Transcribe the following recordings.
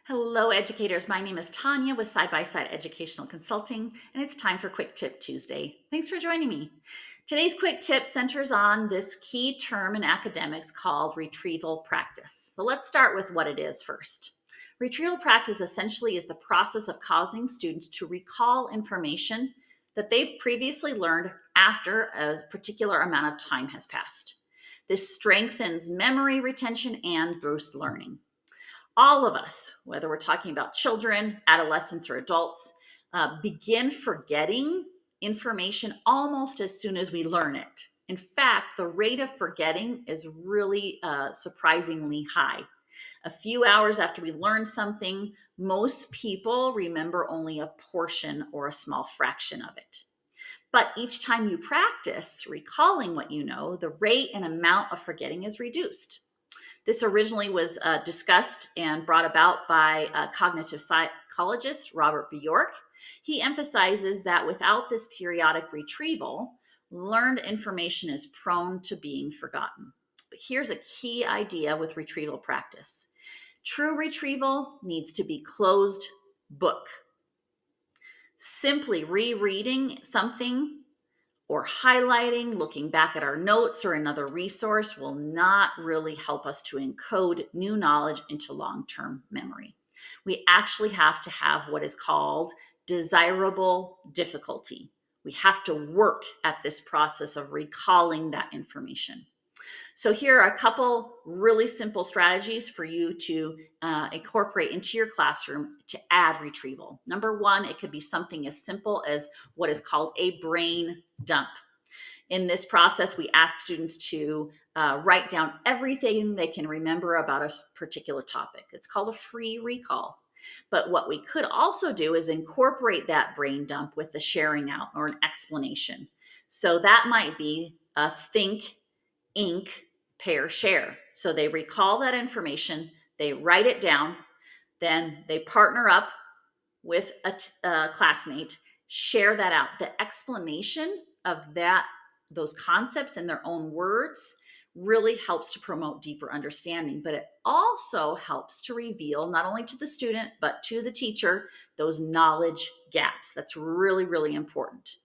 Hello, educators. My name is Tanya with Side by Side Educational Consulting, and it's time for Quick Tip Tuesday. Thanks for joining me. Today's quick tip centers on this key term in academics called retrieval practice. So let's start with what it is first. Retrieval practice essentially is the process of causing students to recall information that they've previously learned after a particular amount of time has passed. This strengthens memory retention and boosts learning. All of us, whether we're talking about children, adolescents, or adults, begin forgetting information almost as soon as we learn it. In fact, the rate of forgetting is really surprisingly high. A few hours after we learn something, most people remember only a portion or a small fraction of it. But each time you practice recalling what you know, the rate and amount of forgetting is reduced. This originally was discussed and brought about by cognitive psychologist Robert Bjork. He emphasizes that without this periodic retrieval, learned information is prone to being forgotten. But here's a key idea with retrieval practice. True retrieval needs to be closed book. Simply rereading something or highlighting, looking back at our notes or another resource will not really help us to encode new knowledge into long-term memory. We actually have to have what is called desirable difficulty. We have to work at this process of recalling that information. So here are a couple really simple strategies for you to incorporate into your classroom to add retrieval. Number one, it could be something as simple as what is called a brain dump. In this process, we ask students to write down everything they can remember about a particular topic. It's called a free recall. But what we could also do is incorporate that brain dump with the sharing out or an explanation. So that might be a think, ink, pair, share. So they recall that information, they write it down, then they partner up with a classmate, share that out. The explanation of those concepts in their own words really helps to promote deeper understanding, but it also helps to reveal not only to the student, but to the teacher, those knowledge gaps. That's really, really important.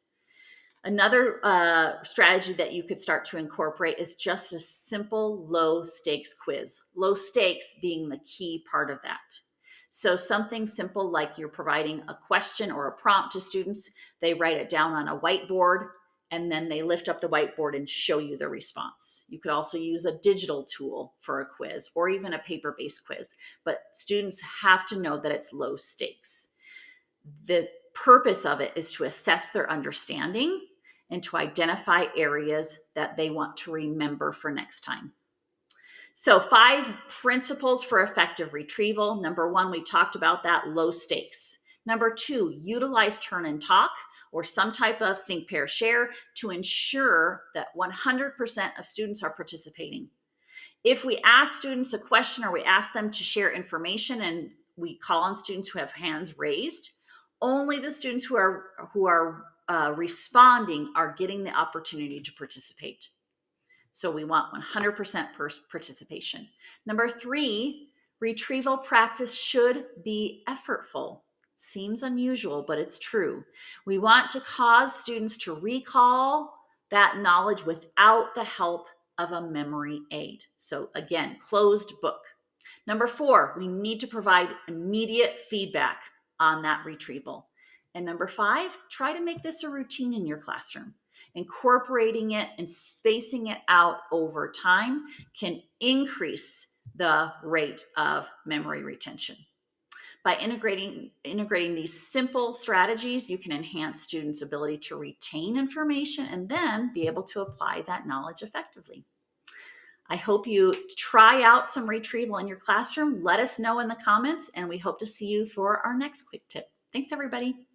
Another strategy that you could start to incorporate is just a simple low stakes quiz. Low stakes being the key part of that. So something simple like you're providing a question or a prompt to students, they write it down on a whiteboard, and then they lift up the whiteboard and show you the response. You could also use a digital tool for a quiz or even a paper-based quiz, but students have to know that it's low stakes. The purpose of it is to assess their understanding and to identify areas that they want to remember for next time. So 5 principles for effective retrieval. Number 1, we talked about that, low stakes. Number 2, utilize turn and talk or some type of think, pair, share to ensure that 100% of students are participating. If we ask students a question or we ask them to share information and we call on students who have hands raised, only the students who are responding are getting the opportunity to participate. So we want 100% participation. Number 3, retrieval practice should be effortful. Seems unusual, but it's true. We want to cause students to recall that knowledge without the help of a memory aid. So again, closed book. Number 4, we need to provide immediate feedback on that retrieval. And number 5, try to make this a routine in your classroom. Incorporating it and spacing it out over time can increase the rate of memory retention. By integrating these simple strategies, you can enhance students' ability to retain information and then be able to apply that knowledge effectively. I hope you try out some retrieval in your classroom. Let us know in the comments, and we hope to see you for our next quick tip. Thanks, everybody.